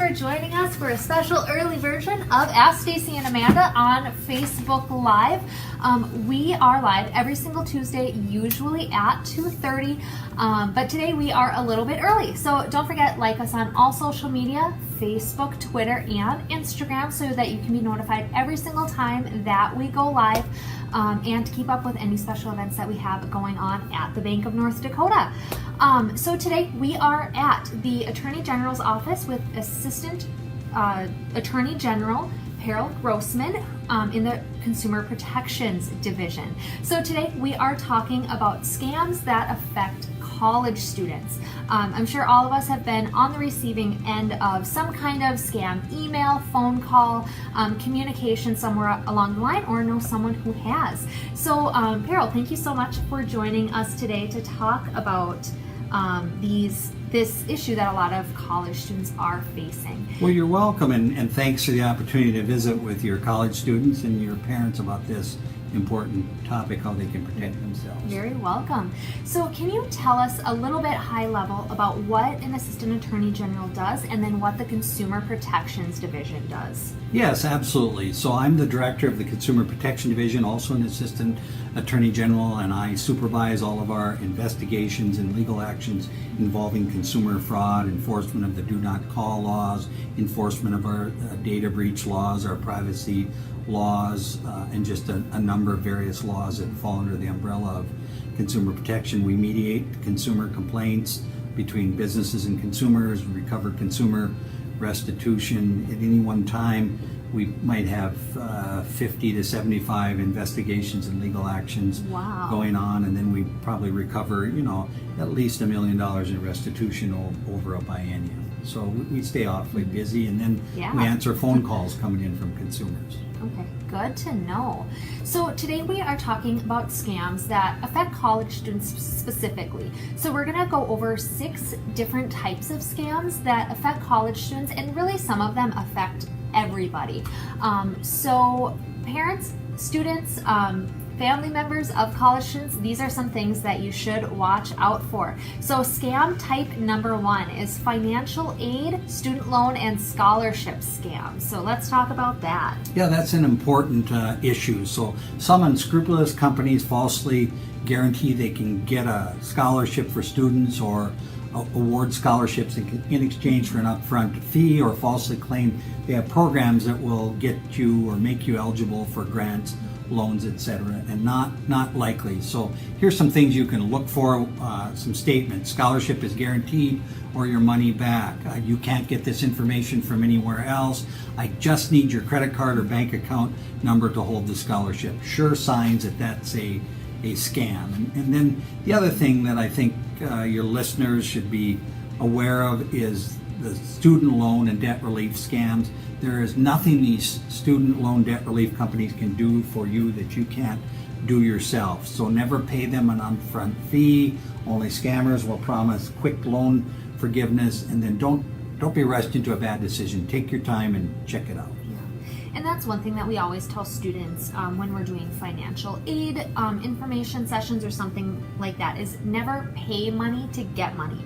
for joining us for a special early version of Ask Stacy and Amanda on Facebook Live. We are live every single Tuesday, usually at 2:30, but today we are a little bit early. So don't forget, like us on all social media, Facebook, Twitter, and Instagram, so that you can be notified every single time that we go live, and to keep up with any special events that we have going on at the Bank of North Dakota. So today we are at the Attorney General's office with Assistant Attorney General Harold Grossman in the Consumer Protections Division. So today we are talking about scams that affect college students. I'm sure all of us have been on the receiving end of some kind of scam, email, phone call, communication somewhere along the line, or know someone who has. So Harold, thank you so much for joining us today to talk about this issue that a lot of college students are facing. Well, you're welcome, and thanks for the opportunity to visit with your college students and your parents about this important topic, how they can protect themselves. Very welcome. So can you tell us a little bit high level about what an Assistant Attorney General does, and then what the Consumer Protections Division does? Yes, absolutely. So I'm the director of the Consumer Protection Division, also an Assistant Attorney General, and I supervise all of our investigations and legal actions involving consumer fraud, enforcement of the do not call laws, enforcement of our data breach laws, our privacy laws, and just a number of various laws that fall under the umbrella of consumer protection. We mediate consumer complaints between businesses and consumers, recover consumer restitution. At any one time, we might have 50 to 75 investigations and legal actions going on, and then we probably recover, at least $1 million in restitution over a biennium. So we stay awfully busy, and then we answer phone calls coming in from consumers. Okay, good to know. So today we are talking about scams that affect college students specifically. So we're going to go over 6 different types of scams that affect college students, and really some of them affect everybody. So parents, students, family members of college students, these are some things that you should watch out for. So scam type number 1 is financial aid, student loan, and scholarship scams. So let's talk about that. Yeah, that's an important issue. So some unscrupulous companies falsely guarantee they can get a scholarship for students, or award scholarships in exchange for an upfront fee, or falsely claim they have programs that will get you or make you eligible for grants, loans, etc., and not likely. So here's some things you can look for, some statements. Scholarship is guaranteed, or your money back. You can't get this information from anywhere else. I just need your credit card or bank account number to hold the scholarship. Sure signs that that's a scam. And then the other thing that I think your listeners should be aware of is the student loan and debt relief scams. There is nothing these student loan debt relief companies can do for you that you can't do yourself. So never pay them an upfront fee. Only scammers will promise quick loan forgiveness, and then don't be rushed into a bad decision. Take your time and check it out. And that's one thing that we always tell students when we're doing financial aid information sessions or something like that, is never pay money to get money,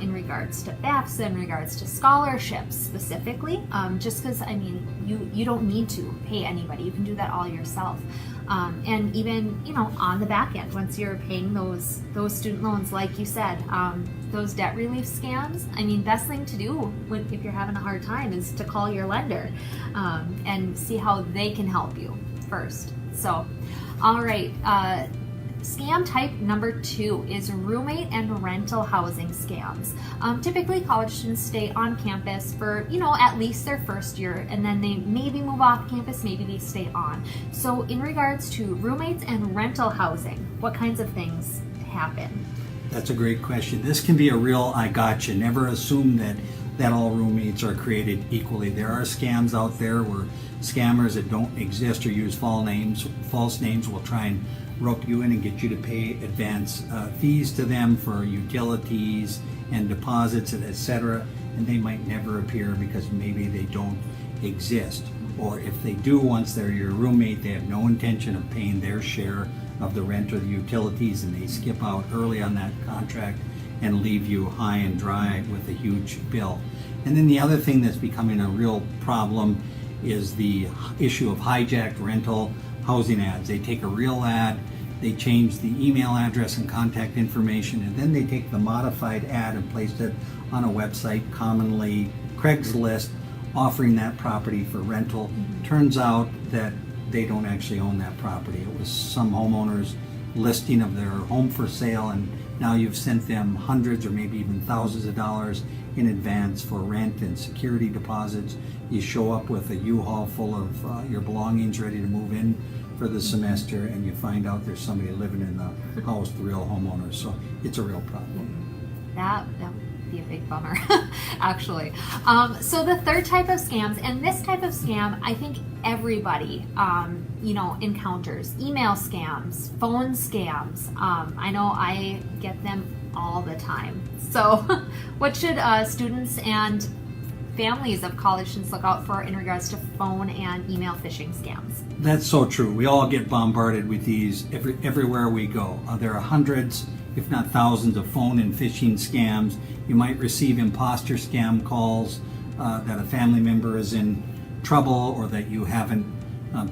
in regards to FAFSA, in regards to scholarships specifically, just because, you don't need to pay anybody. You can do that all yourself. And even, on the back end, once you're paying those student loans, like you said, those debt relief scams, best thing to do if you're having a hard time is to call your lender and see how they can help you first. So, all right. Scam type number 2 is roommate and rental housing scams. Typically, college students stay on campus for, at least their first year, and then they maybe move off campus, maybe they stay on. So in regards to roommates and rental housing, what kinds of things happen? That's a great question. This can be a real I gotcha. Never assume that all roommates are created equally. There are scams out there where scammers that don't exist or use false names will try and rope you in and get you to pay advance fees to them for utilities and deposits, etc. And they might never appear because maybe they don't exist. Or if they do, once they're your roommate, they have no intention of paying their share of the rent or the utilities, and they skip out early on that contract and leave you high and dry with a huge bill. And then the other thing that's becoming a real problem is the issue of hijacked rental housing ads. They take a real ad, they change the email address and contact information, and then they take the modified ad and place it on a website, commonly Craigslist, offering that property for rental. Turns out that they don't actually own that property. It was some homeowner's listing of their home for sale, and now you've sent them hundreds or maybe even thousands of dollars in advance for rent and security deposits. You show up with a U-Haul full of your belongings ready to move in for the semester, and you find out there's somebody living in the house, the real homeowner. So it's a real problem. That would be a big bummer, actually. So the third type of scams, and this type of scam, I think everybody, encounters. Email scams, phone scams. I know I get them all the time. So what should students and families of college students look out for in regards to phone and email phishing scams? That's so true. We all get bombarded with these everywhere we go. There are hundreds, if not thousands, of phone and phishing scams. You might receive imposter scam calls that a family member is in trouble, or that you haven't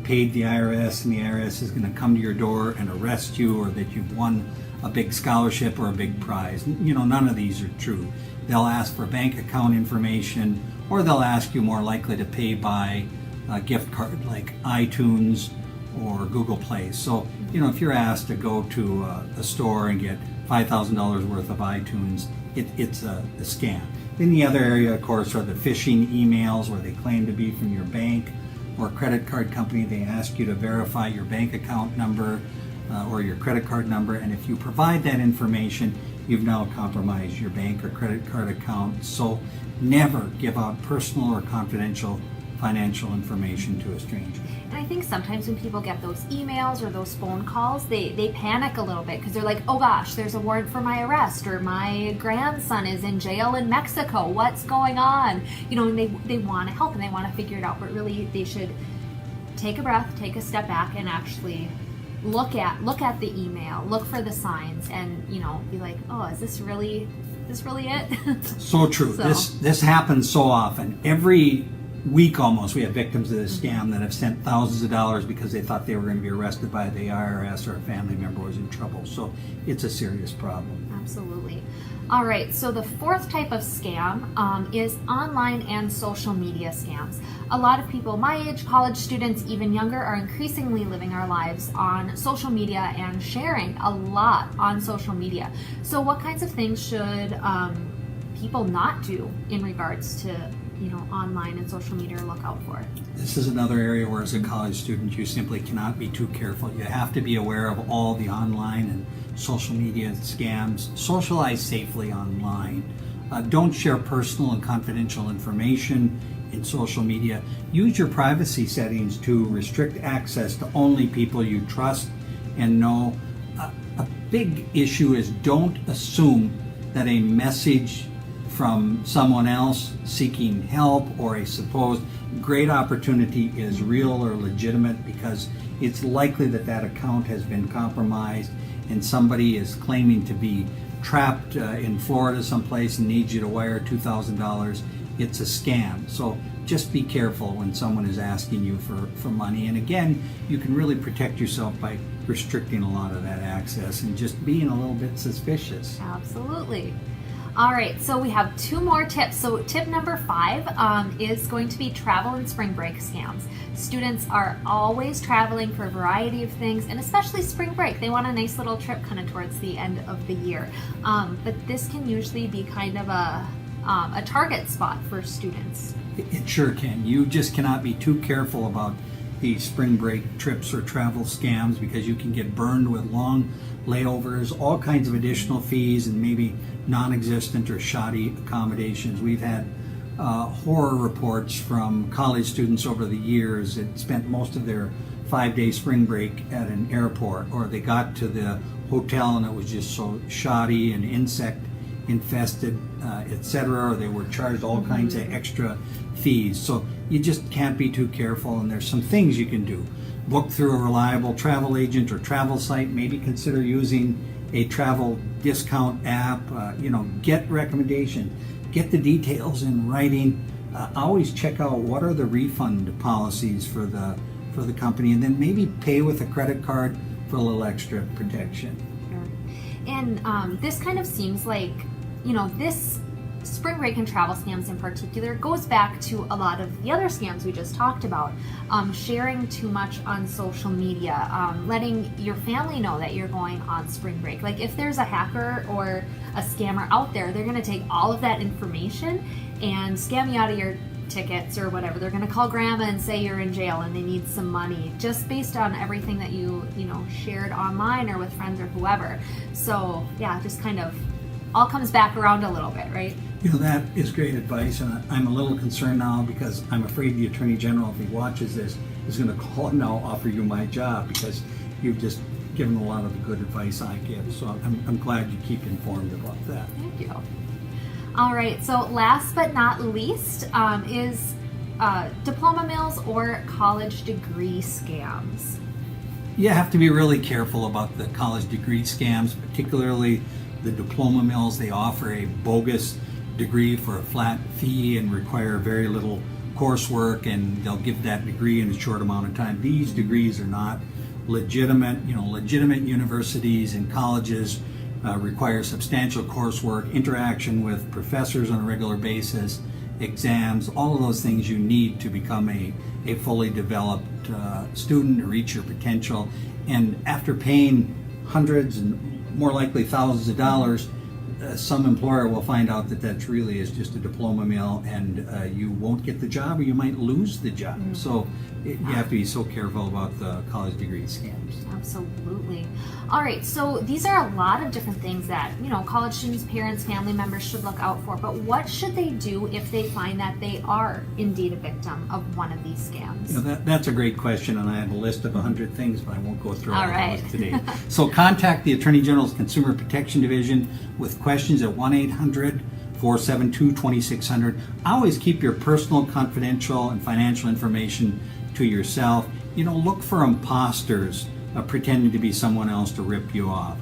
paid the IRS and the IRS is going to come to your door and arrest you, or that you've won a big scholarship or a big prize. None of these are true. They'll ask for bank account information, or they'll ask you more likely to pay by a gift card like iTunes or Google Play. So, if you're asked to go to a store and get $5,000 worth of iTunes, it's a scam. Then the other area, of course, are the phishing emails where they claim to be from your bank or credit card company. They ask you to verify your bank account number or your credit card number, and if you provide that information, you've now compromised your bank or credit card account. So never give out personal or confidential financial information to a stranger. And I think sometimes when people get those emails or those phone calls, they panic a little bit because they're like, oh gosh, there's a warrant for my arrest, or my grandson is in jail in Mexico. What's going on? And they want to help and they want to figure it out, but really they should take a breath, take a step back, and actually look at the email, look for the signs, and be like, oh, is this really it? So true. So. This happens so often. Every week almost we have victims of this scam that have sent thousands of dollars because they thought they were going to be arrested by the IRS, or a family member was in trouble. So it's a serious problem. Absolutely. All right, so the fourth type of scam is online and social media scams. A lot of people my age, college students, even younger, are increasingly living our lives on social media and sharing a lot on social media. So what kinds of things should people not do in regards to online and social media look out for? This is another area where, as a college student, you simply cannot be too careful. You have to be aware of all the online and social media scams. Socialize safely online. Don't share personal and confidential information in social media. Use your privacy settings to restrict access to only people you trust and know. A big issue is don't assume that a message from someone else seeking help or a supposed great opportunity is real or legitimate, because it's likely that account has been compromised and somebody is claiming to be trapped in Florida someplace and needs you to wire $2,000. It's a scam. So just be careful when someone is asking you for money. And again, you can really protect yourself by restricting a lot of that access and just being a little bit suspicious. Absolutely. All right, so we have two more tips. So tip number 5 is going to be travel and spring break scams. Students are always traveling for a variety of things, and especially spring break. They want a nice little trip kind of towards the end of the year. But this can usually be kind of a target spot for students. It sure can. You just cannot be too careful about these spring break trips or travel scams, because you can get burned with long layovers, all kinds of additional fees, and maybe non-existent or shoddy accommodations. We've had horror reports from college students over the years that spent most of their 5-day spring break at an airport, or they got to the hotel and it was just so shoddy and insect infested, etc., or they were charged all kinds of extra fees. So you just can't be too careful, and there's some things you can do. Book through a reliable travel agent or travel site. Maybe consider using a travel discount app. Get recommendations. get the details in writing. Always check out what are the refund policies for the company, and then maybe pay with a credit card for a little extra protection. Sure. And this kind of seems like, this spring break and travel scams in particular goes back to a lot of the other scams we just talked about. Sharing too much on social media, letting your family know that you're going on spring break. Like if there's a hacker or a scammer out there, they're going to take all of that information and scam you out of your tickets or whatever. They're going to call grandma and say you're in jail and they need some money just based on everything that you shared online or with friends or whoever. So yeah, just kind of all comes back around a little bit, right? That is great advice, and I'm a little concerned now because I'm afraid the Attorney General, if he watches this, is going to call and now offer you my job because you've just given a lot of the good advice I give. So I'm glad you keep informed about that. Thank you. All right, so last but not least is diploma mills or college degree scams. You have to be really careful about the college degree scams, particularly the diploma mills. They offer a bogus degree for a flat fee and require very little coursework, and they'll give that degree in a short amount of time. These degrees are not legitimate. Legitimate universities and colleges require substantial coursework, interaction with professors on a regular basis, exams, all of those things you need to become a fully developed student to reach your potential. And after paying hundreds and more likely thousands of dollars, some employer will find out that that really is just a diploma mill, and you won't get the job or you might lose the job. Mm-hmm. So you have to be so careful about the college degree scams. Absolutely. All right, so these are a lot of different things that college students, parents, family members should look out for, but what should they do if they find that they are indeed a victim of one of these scams? That's a great question, and I have a list of 100 things, but I won't go through all of those today. So contact the Attorney General's Consumer Protection Division with questions at 1-800-472-2600. Always keep your personal, confidential, and financial information to yourself. Look for imposters pretending to be someone else to rip you off.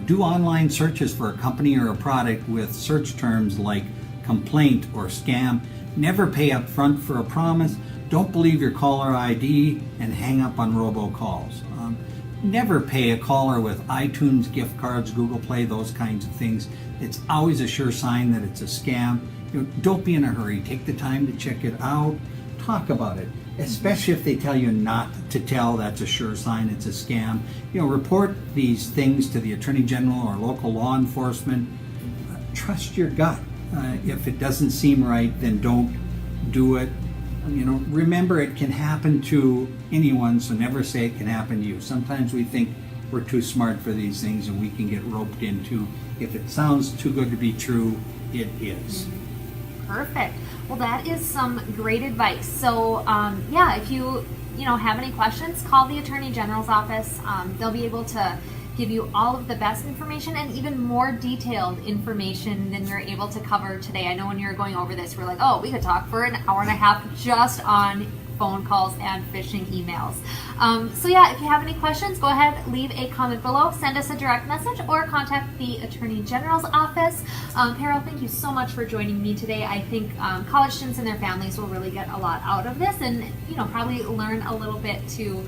Do online searches for a company or a product with search terms like complaint or scam. Never pay up front for a promise. Don't believe your caller ID and hang up on robocalls. Never pay a caller with iTunes gift cards, Google Play, those kinds of things. It's always a sure sign that it's a scam. Don't be in a hurry. Take the time to check it out. Talk about it, especially if they tell you not to tell. That's a sure sign it's a scam. Report these things to the Attorney General or local law enforcement. Trust your gut. If it doesn't seem right, then don't do it. Remember, it can happen to anyone, so never say it can happen to you. Sometimes we think we're too smart for these things and we can get roped into. If it sounds too good to be true, it is. Perfect. Well, that is some great advice. So, if you have any questions, call the Attorney General's office. They'll be able to give you all of the best information and even more detailed information than we're able to cover today. I know when you were going over this, we're like, oh, we could talk for an hour and a half just on phone calls and phishing emails. If you have any questions, go ahead, leave a comment below, send us a direct message, or contact the Attorney General's office. Carol, thank you so much for joining me today. I think college students and their families will really get a lot out of this, and probably learn a little bit to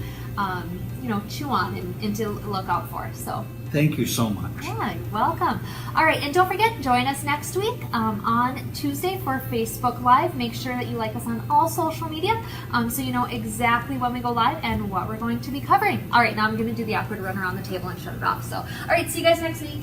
chew on and to look out for. So thank you so much. Yeah, you're welcome. All right, and don't forget, join us next week on Tuesday for Facebook Live. Make sure that you like us on all social media so you know exactly when we go live and what we're going to be covering. All right, now I'm going to do the awkward run around the table and shut it off. So, all right, see you guys next week.